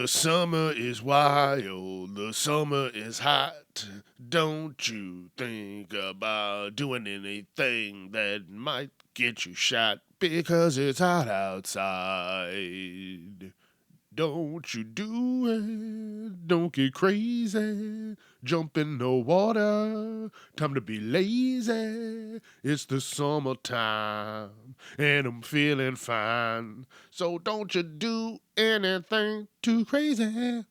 The summer is wild, the summer is hot. Don't you think about doing anything that might get you shot because it's hot outside. Don't you do it, don't get crazy. Jump in the water, time to be lazy. It's the summertime, and I'm feeling fine. So don't you do anything too crazy.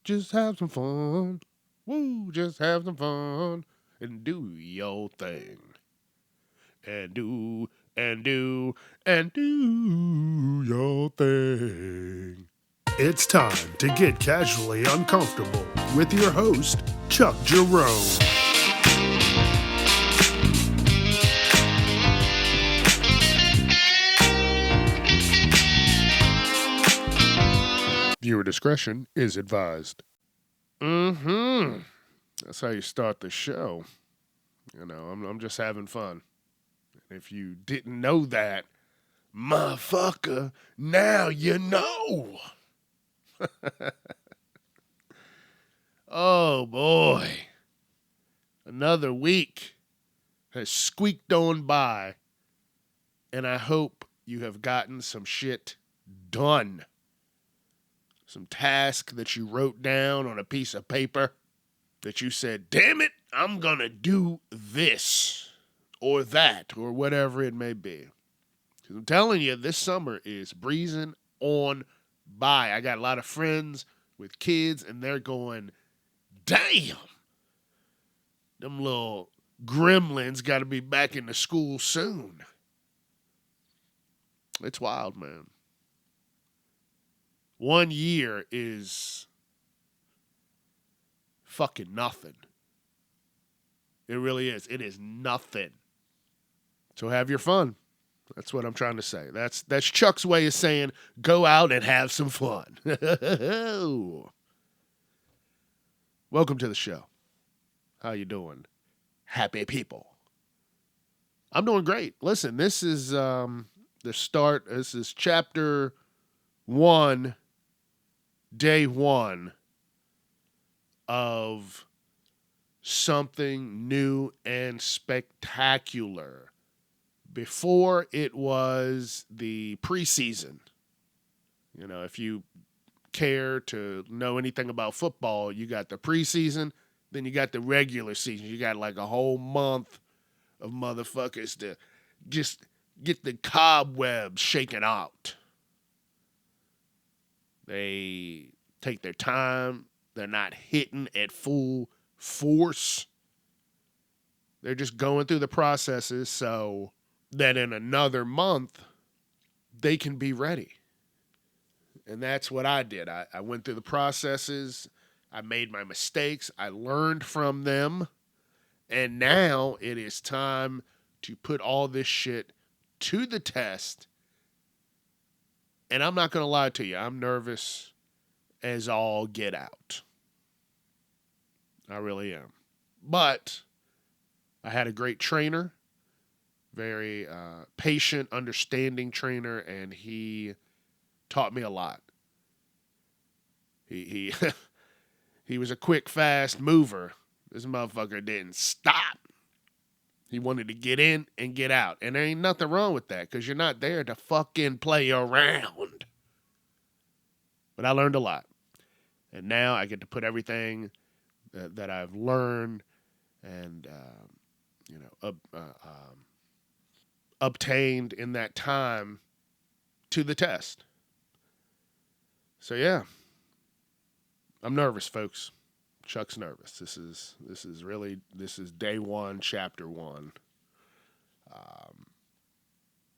Just have some fun. Woo, just have some fun. And do your thing. And do, and do, and do your thing. It's time to get casually uncomfortable with your host, Chuck Jerome. Viewer discretion is advised. That's how you start the show. You know, I'm just having fun. If you didn't know that, motherfucker, now you know. Oh boy. Another week has squeaked on by, and I hope you have gotten some shit done. Some task that you wrote down on a piece of paper that you said, damn it, I'm gonna do this or that or whatever it may be. Because I'm telling you, this summer is breezing on by. I got a lot of friends with kids, and they're going, damn, them little gremlins got to be back into school soon. It's wild, man. 1 year is fucking nothing. It really is. It is nothing. So have your fun. That's what I'm trying to say. That's Chuck's way of saying go out and have some fun. Welcome to the show. How you doing? Happy people. I'm doing great. Listen, this is the start. This is chapter 1, day 1 of something new and spectacular. Before it was the preseason. You know, if you care to know anything about football, you got the preseason, then you got the regular season. You got like a whole month of motherfuckers to just get the cobwebs shaken out. They take their time. They're not hitting at full force. They're just going through the processes so that in another month, they can be ready. And that's what I did. I went through the processes. I made my mistakes. I learned from them. And now it is time to put all this shit to the test. And I'm not going to lie to you. I'm nervous as all get out. I really am. But I had a great trainer. Very patient, understanding trainer, and he taught me a lot. He he was a quick, fast mover. This motherfucker didn't stop. He wanted to get in and get out, and there ain't nothing wrong with that because you're not there to fucking play around. But I learned a lot, and now I get to put everything that I've learned and obtained in that time to the test. So yeah, I'm nervous, folks. Chuck's nervous. This is day 1, chapter 1.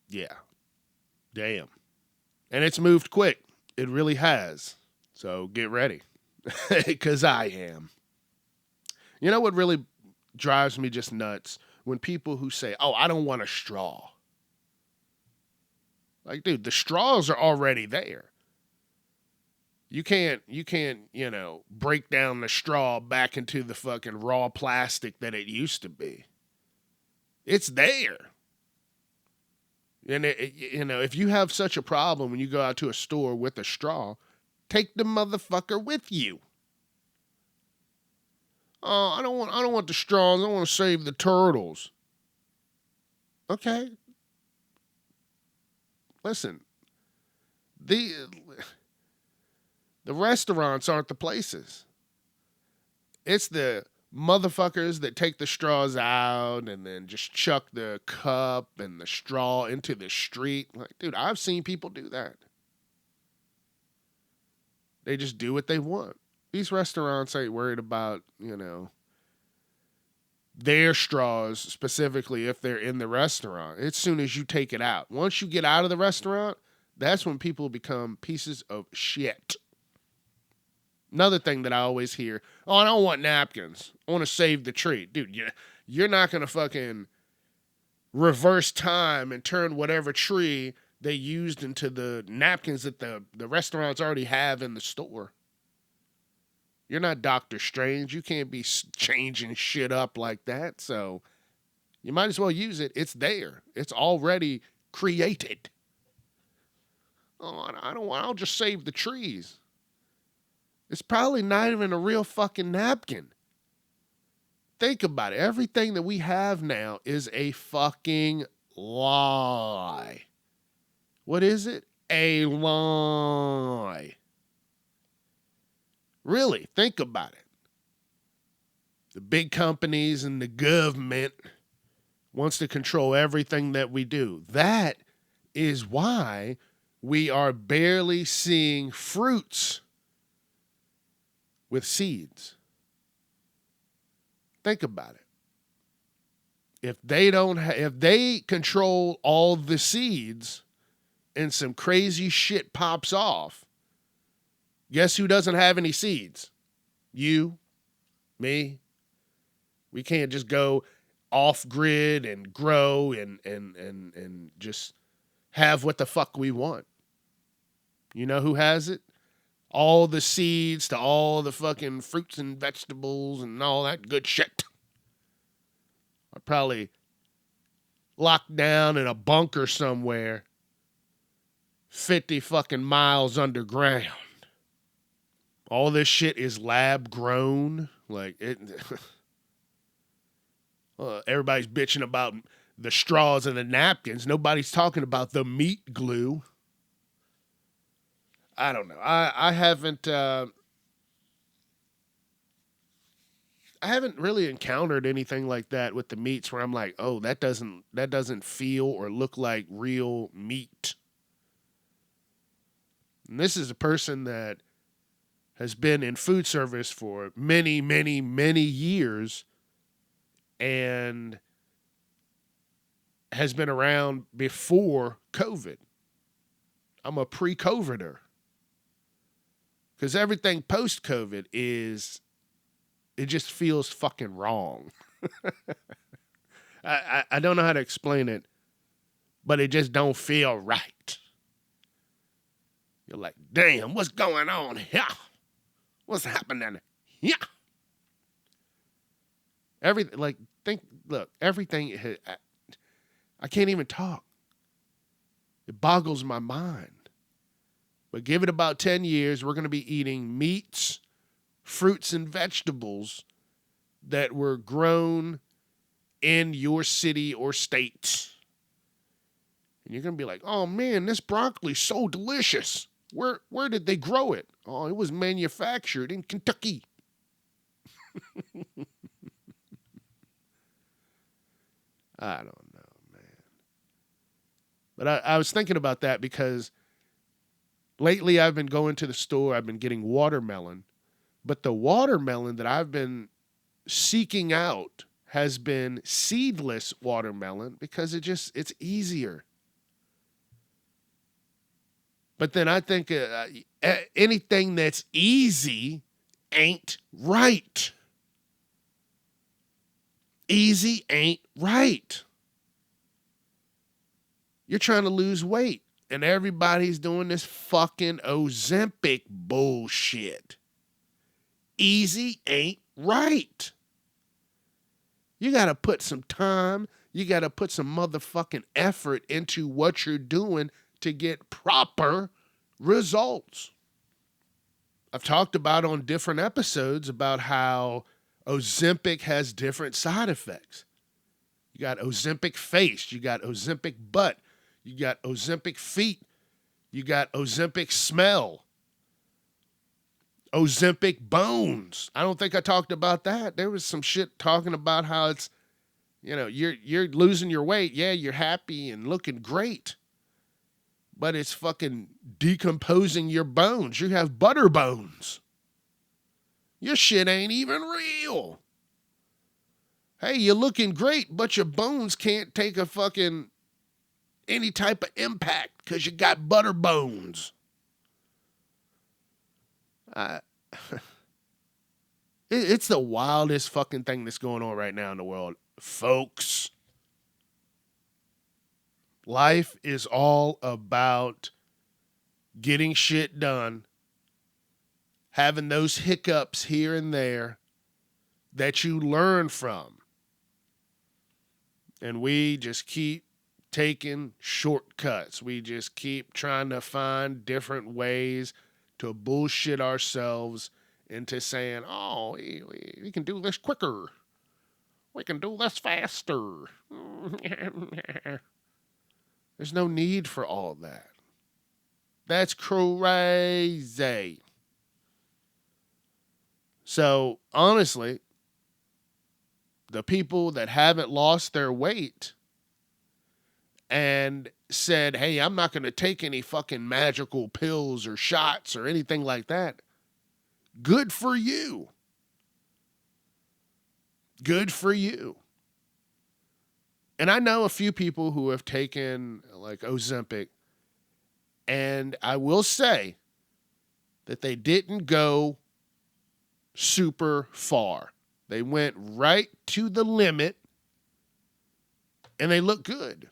Yeah, damn, and it's moved quick. It really has. So get ready, because I am. You know what really drives me just nuts? When people who say, oh, I don't want a straw. Like, dude, the straws are already there. You can't, break down the straw back into the fucking raw plastic that it used to be. It's there. And, if you have such a problem when you go out to a store with a straw, Take the motherfucker with you. Oh, I don't want the straws. I want to save the turtles. Okay. Listen, the restaurants aren't the places. It's the motherfuckers that take the straws out and then just chuck the cup and the straw into the street. Like, dude, I've seen people do that. They just do what they want. These restaurants ain't worried about, their straws, specifically if they're in the restaurant. As soon as you take it out. Once you get out of the restaurant, that's when people become pieces of shit. Another thing that I always hear, oh, I don't want napkins. I want to save the tree. Dude, you're not going to fucking reverse time and turn whatever tree they used into the napkins that the restaurants already have in the store. You're not Doctor Strange. You can't be changing shit up like that. So you might as well use it. It's there. It's already created. Oh, I don't want. I'll just save the trees. It's probably not even a real fucking napkin. Think about it. Everything that we have now is a fucking lie. What is it? A lie. Really, think about it. The big companies and the government wants to control everything that we do. That is why we are barely seeing fruits with seeds. Think about it. If they control all the seeds and some crazy shit pops off, guess who doesn't have any seeds? You, me. We can't just go off grid and grow and just have what the fuck we want. You know who has it? All the seeds to all the fucking fruits and vegetables and all that good shit are probably locked down in a bunker somewhere 50 fucking miles underground. All this shit is lab grown. Like, it. Everybody's bitching about the straws and the napkins. Nobody's talking about the meat glue. I don't know. I haven't really encountered anything like that with the meats where I'm like, oh, that doesn't feel or look like real meat. And this is a person that has been in food service for many, many, many years and has been around before COVID. I'm a pre-COVIDer. Because everything post-COVID it just feels fucking wrong. I don't know how to explain it, but it just don't feel right. You're like, damn, what's going on here? What's happening here? Everything, I can't even talk. It boggles my mind. But give it about 10 years, we're going to be eating meats, fruits, and vegetables that were grown in your city or state. And you're going to be like, oh man, this broccoli's so delicious. Where did they grow it? Oh, it was manufactured in Kentucky. I don't know, man. But I was thinking about that because lately I've been going to the store, I've been getting watermelon, but the watermelon that I've been seeking out has been seedless watermelon because it's easier. But then I think anything that's easy ain't right. Easy ain't right. You're trying to lose weight, and everybody's doing this fucking Ozempic bullshit. Easy ain't right. You got to put some time. You got to put some motherfucking effort into what you're doing to get proper results. I've talked about on different episodes about how Ozempic has different side effects. You got Ozempic face, you got Ozempic butt, you got Ozempic feet, you got Ozempic smell, Ozempic bones. I don't think I talked about that. There was some shit talking about how it's, you're losing your weight. Yeah, you're happy and looking great. But it's fucking decomposing your bones. You have butter bones. Your shit ain't even real. Hey, you're looking great, but your bones can't take a fucking any type of impact because you got butter bones. It's the wildest fucking thing that's going on right now in the world, folks. Life is all about getting shit done, having those hiccups here and there that you learn from. And we just keep taking shortcuts. We just keep trying to find different ways to bullshit ourselves into saying, oh, we can do this quicker. We can do this faster. There's no need for all that. That's crazy. So, honestly, the people that haven't lost their weight and said, hey, I'm not going to take any fucking magical pills or shots or anything like that, good for you. Good for you. And I know a few people who have taken like Ozempic, and I will say that they didn't go super far. They went right to the limit, and they look good.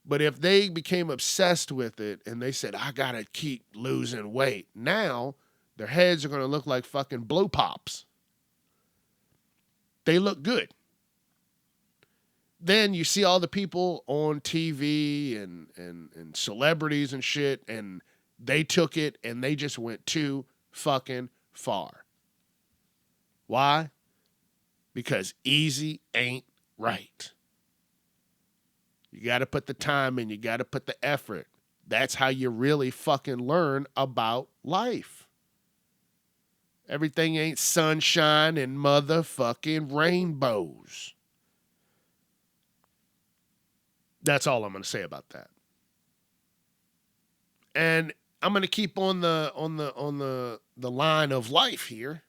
But if they became obsessed with it and they said, I got to keep losing weight, now their heads are going to look like fucking blow pops. They look good. Then you see all the people on TV and celebrities and shit, and they took it and they just went too fucking far. Why? Because easy ain't right. You got to put the time in. You got to put the effort. That's how you really fucking learn about life. Everything ain't sunshine and motherfucking rainbows. That's all I'm going to say about that. And I'm going to keep on the line of life here.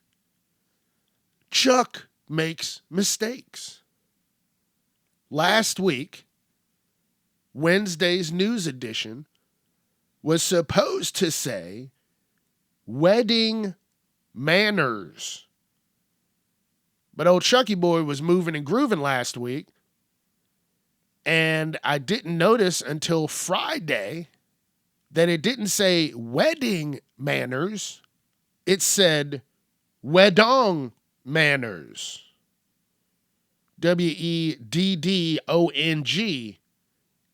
Chuck makes mistakes. Last week, Wednesday's news edition was supposed to say wedding manners. But old Chucky Boy was moving and grooving last week. And I didn't notice until Friday that it didn't say wedding manners. It said wedong manners. WEDDONG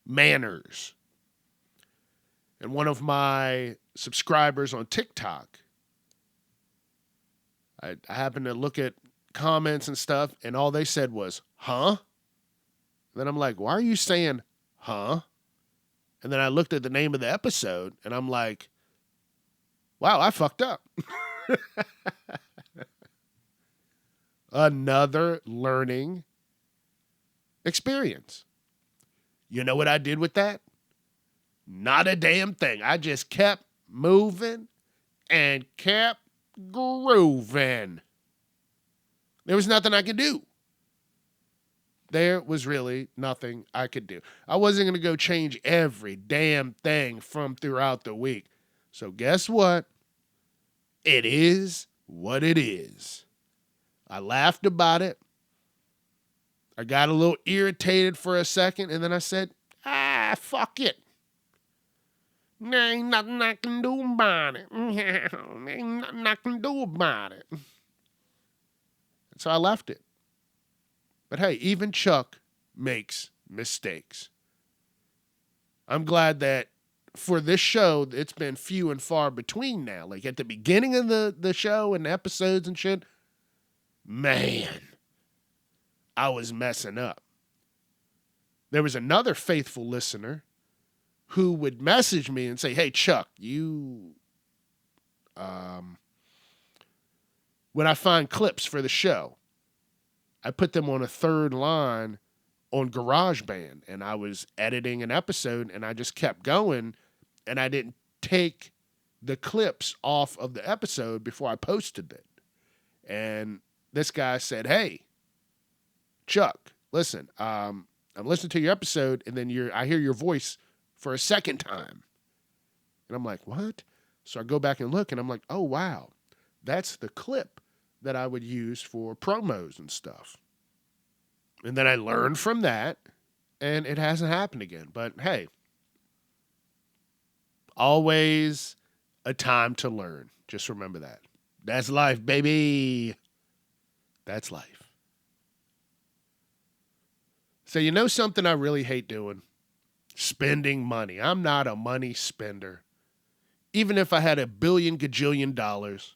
manners. And one of my subscribers on TikTok, I happened to look at comments and stuff, and all they said was, huh? Then I'm like, why are you saying, huh? And then I looked at the name of the episode, and I'm like, wow, I fucked up. Another learning experience. You know what I did with that? Not a damn thing. I just kept moving and kept grooving. There was nothing I could do. There was really nothing I could do. I wasn't going to go change every damn thing from throughout the week. So guess what? It is what it is. I laughed about it. I got a little irritated for a second, and then I said, fuck it. There ain't nothing I can do about it. Ain't nothing I can do about it. And so I left it. But hey, even Chuck makes mistakes. I'm glad that for this show, it's been few and far between now. Like at the beginning of the show and episodes and shit, man, I was messing up. There was another faithful listener who would message me and say, "Hey, Chuck, when I find clips for the show, I put them on a third line on GarageBand, and I was editing an episode, and I just kept going, and I didn't take the clips off of the episode before I posted it." And this guy said, "Hey, Chuck, listen, I'm listening to your episode, and then I hear your voice for a second time." And I'm like, "What?" So I go back and look, and I'm like, "Oh, wow. That's the clip that I would use for promos and stuff." And then I learned from that, and it hasn't happened again. But hey, always a time to learn. Just remember that. That's life, baby. That's life. So you know something I really hate doing? Spending money. I'm not a money spender. Even if I had $1 billion gajillion dollars,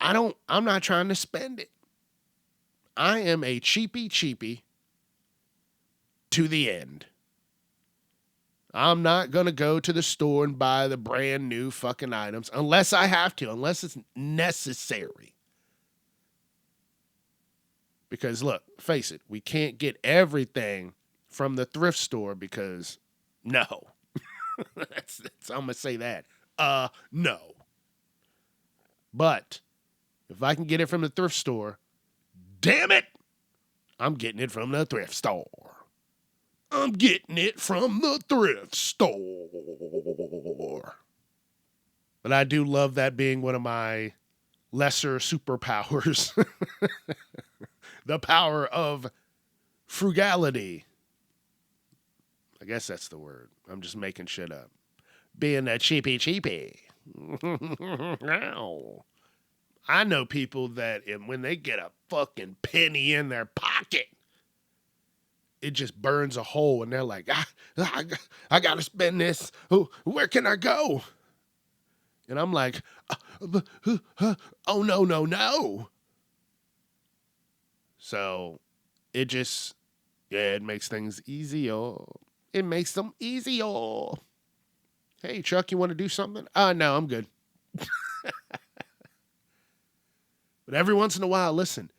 I'm not trying to spend it. I am a cheapy to the end. I'm not going to go to the store and buy the brand new fucking items unless I have to, unless it's necessary. Because look, face it, we can't get everything from the thrift store because no. I'm going to say that. No. But if I can get it from the thrift store, damn it, I'm getting it from the thrift store. I'm getting it from the thrift store. But I do love that being one of my lesser superpowers. The power of frugality. I guess that's the word. I'm just making shit up. Being a cheapy. No. I know people that when they get a fucking penny in their pocket, it just burns a hole, and they're like, I got to spend this. Where can I go? And I'm like, oh, no. So it just, it makes things easier. It makes them easier. Hey, Chuck, you want to do something? No, I'm good. But every once in a while, listen,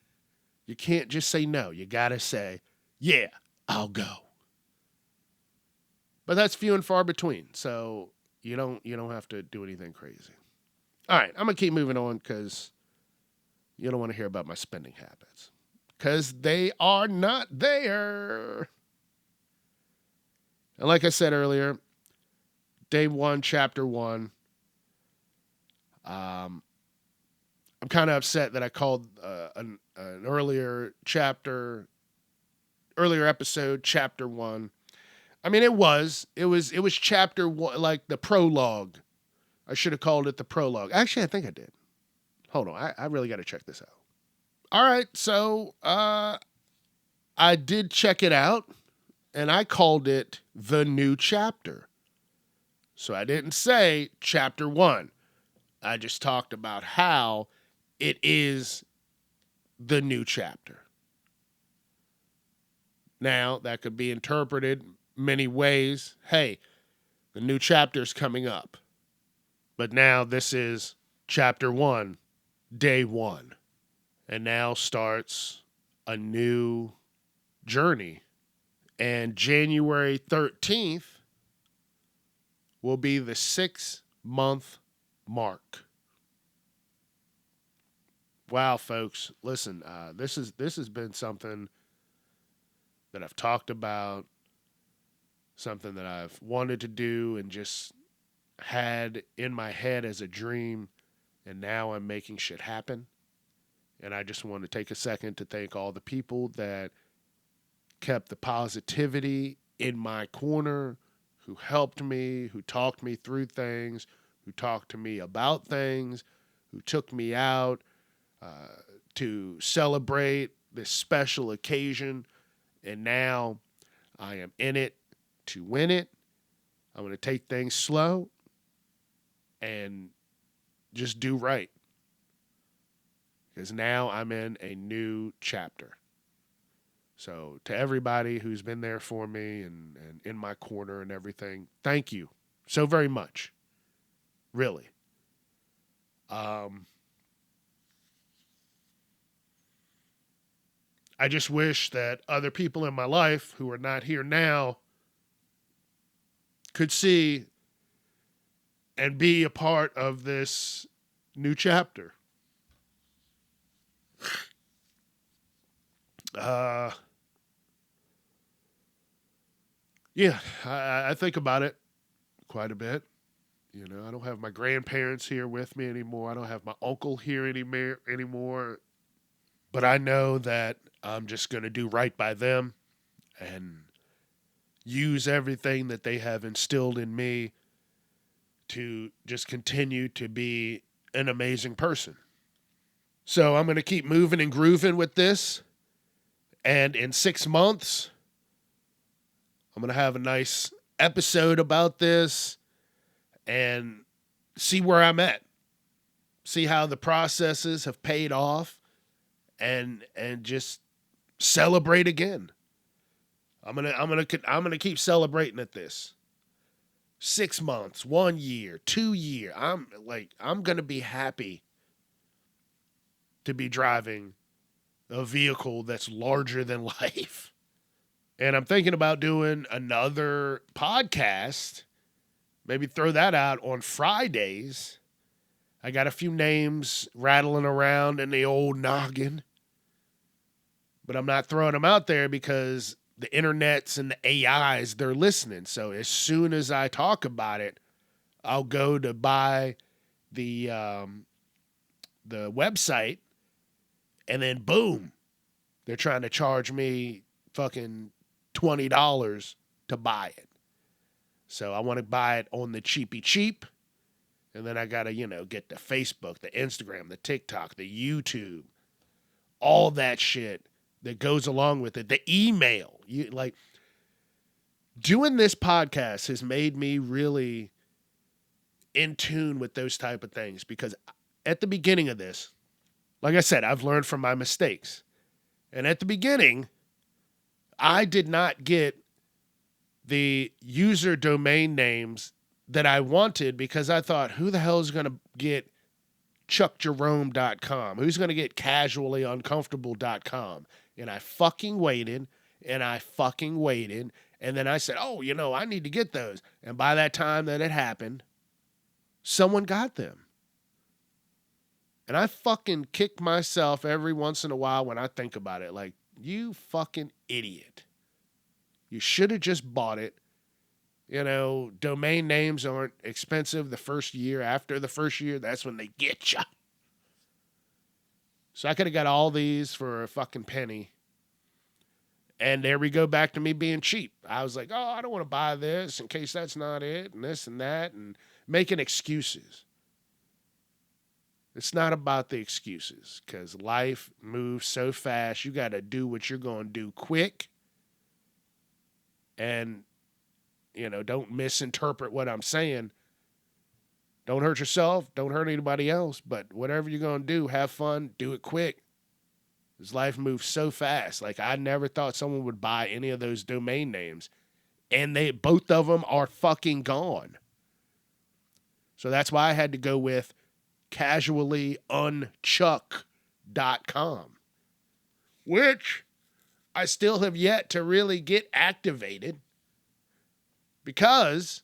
you can't just say no. You got to say, yeah, I'll go. But that's few and far between. So you don't have to do anything crazy. All right, I'm going to keep moving on because you don't want to hear about my spending habits. Because they are not there. And like I said earlier, day 1, chapter 1, I'm kind of upset that I called an earlier episode, chapter 1. I mean, it was chapter 1, like the prologue. I should have called it the prologue. Actually, I think I did. Hold on, I really got to check this out. All right, so I did check it out, and I called it the new chapter. So I didn't say chapter 1. I just talked about how it is the new chapter. Now, that could be interpreted many ways. Hey, the new chapter is coming up. But now this is chapter 1, day 1. And now starts a new journey. And January 13th will be the 6-month mark. Wow, folks, listen, this has been something that I've talked about, something that I've wanted to do and just had in my head as a dream, and now I'm making shit happen. And I just want to take a second to thank all the people that kept the positivity in my corner, who helped me, who talked me through things, who talked to me about things, who took me out to celebrate this special occasion. And now I am in it to win it. I'm going to take things slow and just do right. Because now I'm in a new chapter. So to everybody who's been there for me and in my corner and everything, thank you so very much. Really. I just wish that other people in my life who are not here now could see and be a part of this new chapter. Yeah, I think about it quite a bit. You know, I don't have my grandparents here with me anymore. I don't have my uncle here anymore. But I know that I'm just going to do right by them and use everything that they have instilled in me to just continue to be an amazing person. So I'm going to keep moving and grooving with this. And in 6 months, I'm going to have a nice episode about this and see where I'm at. See how the processes have paid off and just celebrate again. I'm gonna keep celebrating at this. 6 months, 1 year, 2 year. I'm gonna be happy to be driving a vehicle that's larger than life. And I'm thinking about doing another podcast. Maybe throw that out on Fridays. I got a few names rattling around in the old noggin. But I'm not throwing them out there because the internets and the AIs, they're listening. So as soon as I talk about it, I'll go to buy the website, and then boom, they're trying to charge me fucking $20 to buy it. So I want to buy it on the cheapy cheap, and then I got to, get the Facebook, the Instagram, the TikTok, the YouTube, all that shit that goes along with it, the email. Doing this podcast has made me really in tune with those type of things, because at the beginning of this, like I said, I've learned from my mistakes. And at the beginning, I did not get the user domain names that I wanted because I thought, who the hell is going to get chuckjerome.com? Who's going to get casuallyuncomfortable.com? And I fucking waited, and and then I said, oh, I need to get those. And by that time that it happened, someone got them. And I fucking kick myself every once in a while when I think about it. Like, you fucking idiot. You should have just bought it. Domain names aren't expensive the first year. After the first year, that's when they get you. So I could have got all these for a fucking penny. And there we go back to me being cheap. I was like, oh, I don't want to buy this in case that's not it, and this and that, and making excuses. It's not about the excuses, because life moves so fast. You got to do what you're going to do quick. And, don't misinterpret what I'm saying. Don't hurt yourself. Don't hurt anybody else. But whatever you're going to do, have fun. Do it quick. Because life moves so fast. Like, I never thought someone would buy any of those domain names. And both of them are fucking gone. So that's why I had to go with casuallyunchuck.com, which I still have yet to really get activated because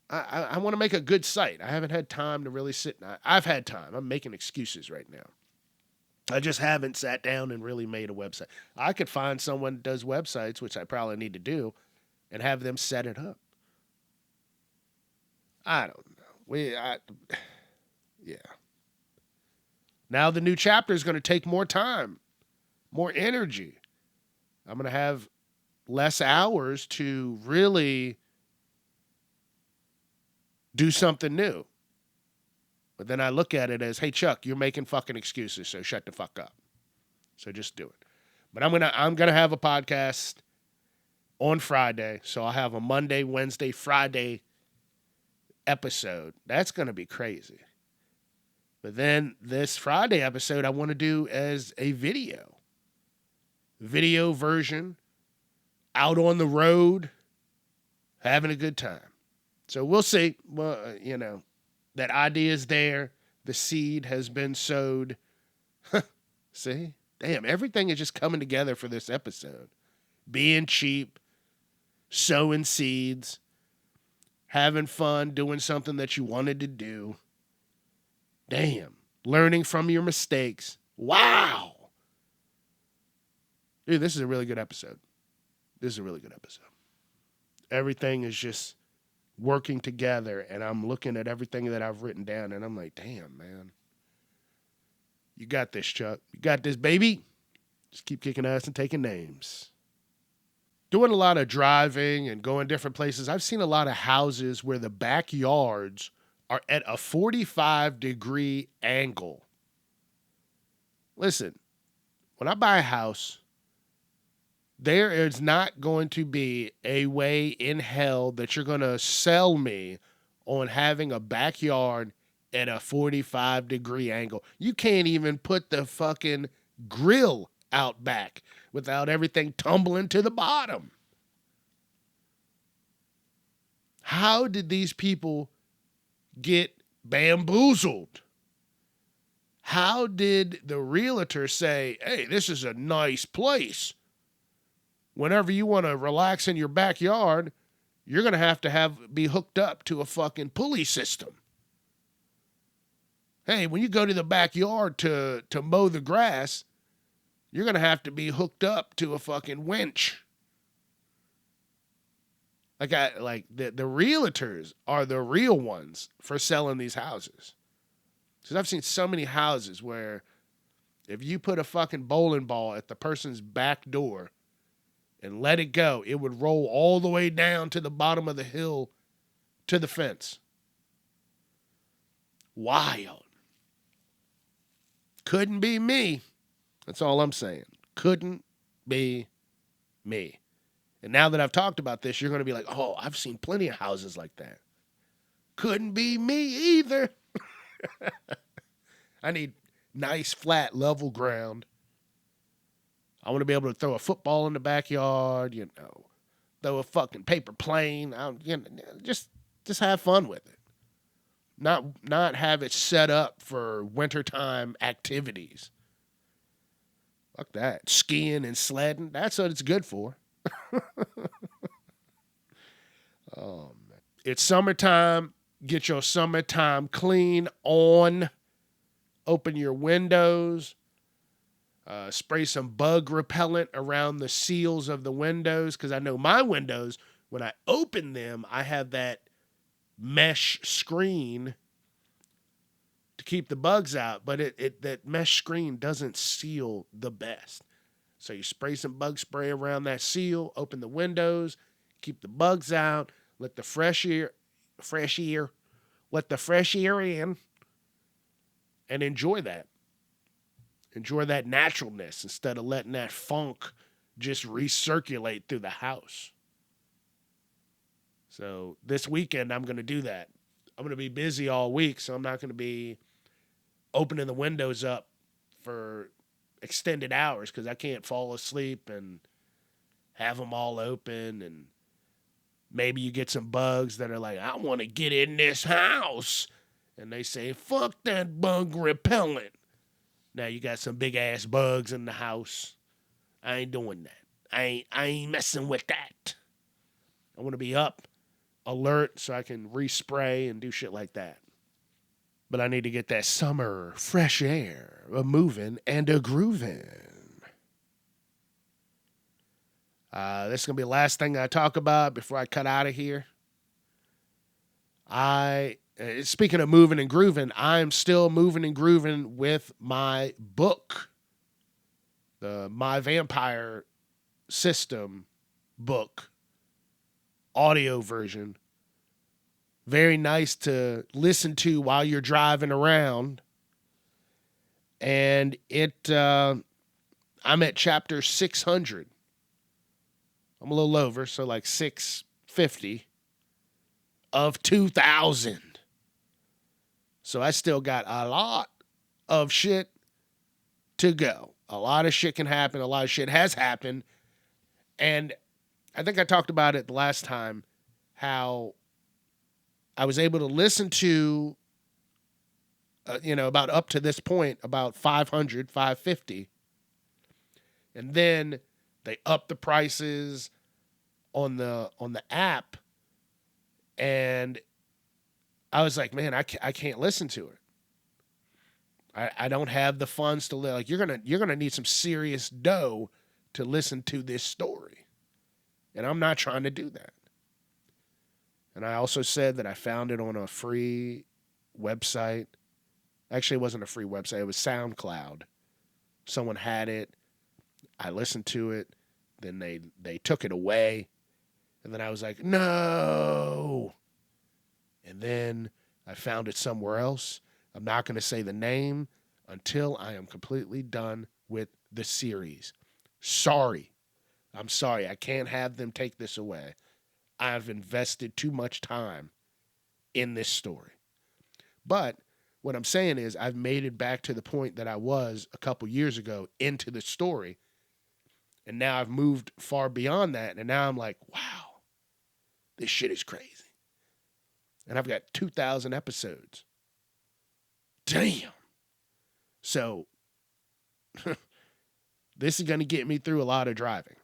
I want to make a good site. I haven't had time to really sit. I've had time. I'm making excuses right now. I just haven't sat down and really made a website. I could find someone that does websites, which I probably need to do, and have them set it up. I don't know. Yeah. Now the new chapter is going to take more time, more energy. I'm going to have less hours to really do something new. But then I look at it as, hey, Chuck, you're making fucking excuses, so shut the fuck up. So just do it. But I'm gonna have a podcast on Friday. So I'll have a Monday, Wednesday, Friday episode. That's going to be crazy. But then this Friday episode I want to do as a video version, out on the road, having a good time. So we'll see. Well, that idea is there. The seed has been sowed. See? Damn, everything is just coming together for this episode. Being cheap, sowing seeds, having fun, doing something that you wanted to do. Damn. Learning from your mistakes. Wow. Dude, this is a really good episode. Everything is just working together, and I'm looking at everything that I've written down, and I'm like, damn, man. You got this, Chuck. You got this, baby. Just keep kicking ass and taking names. Doing a lot of driving and going different places, I've seen a lot of houses where the backyards are at a 45-degree angle. Listen, when I buy a house, there is not going to be a way in hell that you're going to sell me on having a backyard at a 45-degree angle. You can't even put the fucking grill out back without everything tumbling to the bottom. How did these people get bamboozled? How did the realtor say, hey, this is a nice place? Whenever you want to relax in your backyard, you're going to be hooked up to a fucking pulley system. Hey, when you go to the backyard to mow the grass, you're going to have to be hooked up to a fucking winch. The realtors are the real ones for selling these houses. Because I've seen so many houses where if you put a fucking bowling ball at the person's back door and let it go, it would roll all the way down to the bottom of the hill to the fence. Wild. Couldn't be me. That's all I'm saying. Couldn't be me. And now that I've talked about this, you're going to be like, oh, I've seen plenty of houses like that. Couldn't be me either. I need nice, flat, level ground. I want to be able to throw a football in the backyard, throw a fucking paper plane. Just have fun with it. Not have it set up for wintertime activities. Fuck that. Skiing and sledding, that's what it's good for. Oh, man. It's summertime. Get your summertime clean on. Open your windows. Spray some bug repellent around the seals of the windows, because I know my windows, when I open them, I have that mesh screen to keep the bugs out, but that mesh screen doesn't seal the best. So you spray some bug spray around that seal, open the windows, keep the bugs out, let the fresh air in, and enjoy that. Enjoy that naturalness instead of letting that funk just recirculate through the house. So this weekend, I'm going to do that. I'm going to be busy all week, so I'm not going to be opening the windows up for extended hours because I can't fall asleep and have them all open. And maybe you get some bugs that are like, I want to get in this house. And they say, fuck that bug repellent. Now you got some big ass bugs in the house. I ain't doing that. I ain't messing with that. I want to be up, alert, so I can respray and do shit like that. But I need to get that summer fresh air, a moving and a grooving. This is going to be the last thing I talk about before I cut out of here. Speaking of moving and grooving, I'm still moving and grooving with my book, the My Vampire System book, audio version. Very nice to listen to while you're driving around. And I'm at chapter 600 I'm a little over, so like 650 of 2,000. So I still got a lot of shit to go. A lot of shit can happen. A lot of shit has happened. And I think I talked about it the last time, how I was able to listen to, about up to this point, about 500, 550. And then they upped the prices on the app. And I was like, man, I can't listen to it. I don't have the funds to live. Like, you're gonna need some serious dough to listen to this story. And I'm not trying to do that. And I also said that I found it on a free website. Actually, it wasn't a free website. It was SoundCloud. Someone had it. I listened to it. Then they took it away. And then I was like, no. And then I found it somewhere else. I'm not going to say the name until I am completely done with the series. Sorry. I'm sorry. I can't have them take this away. I've invested too much time in this story. But what I'm saying is I've made it back to the point that I was a couple years ago into the story. And now I've moved far beyond that. And now I'm like, wow, this shit is crazy. And I've got 2,000 episodes. Damn. So this is going to get me through a lot of driving.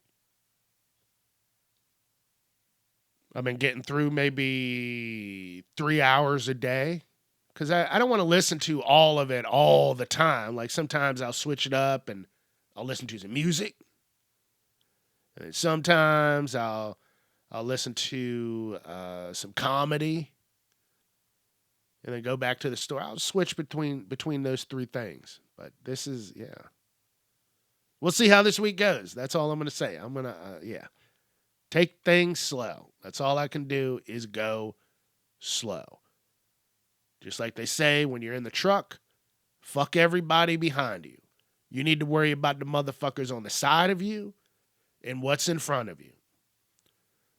I've been getting through maybe 3 hours a day because I don't want to listen to all of it all the time. Like, sometimes I'll switch it up and I'll listen to some music. And sometimes I'll listen to some comedy. And then go back to the store. I'll switch between those three things. But this is, yeah. We'll see how this week goes. That's all I'm going to say. I'm going to, take things slow. That's all I can do is go slow. Just like they say when you're in the truck, fuck everybody behind you. You need to worry about the motherfuckers on the side of you and what's in front of you.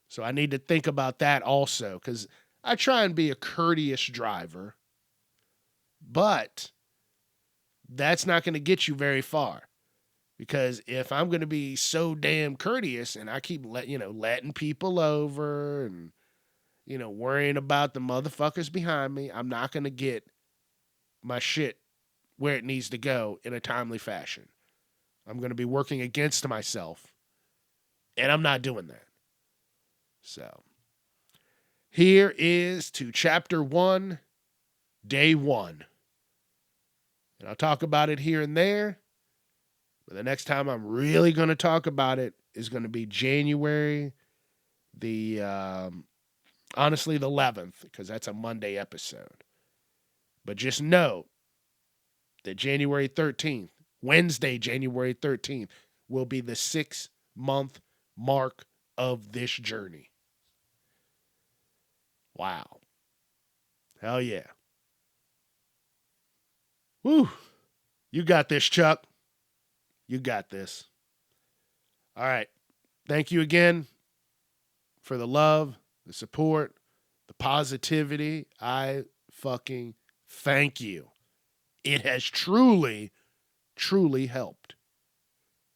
So I need to think about that also, because I try and be a courteous driver, but that's not going to get you very far. Because if I'm going to be so damn courteous and I keep letting people over and worrying about the motherfuckers behind me, I'm not going to get my shit where it needs to go in a timely fashion. I'm going to be working against myself, and I'm not doing that. So here is to chapter 1, day 1. And I'll talk about it here and there. But the next time I'm really going to talk about it is going to be January honestly, the 11th, because that's a Monday episode. But just know that January 13th, Wednesday, January 13th, will be the 6-month mark of this journey. Wow. Hell yeah. Woo. You got this, Chuck. You got this. All right. Thank you again for the love, the support, the positivity. I fucking thank you. It has truly, truly helped.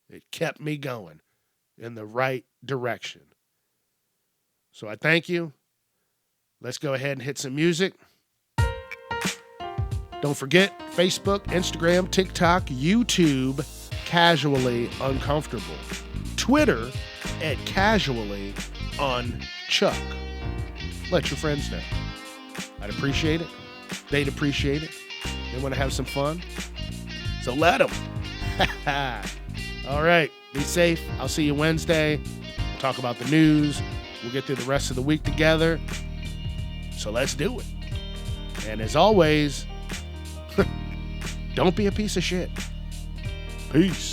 It kept me going in the right direction. So I thank you. Let's go ahead and hit some music. Don't forget, Facebook, Instagram, TikTok, YouTube, Casually Uncomfortable. Twitter at Casually Unchuck. Let your friends know. I'd appreciate it. They'd appreciate it. They want to have some fun. So let them. All right. Be safe. I'll see you Wednesday. We'll talk about the news. We'll get through the rest of the week together. So let's do it. And as always, don't be a piece of shit. Peace.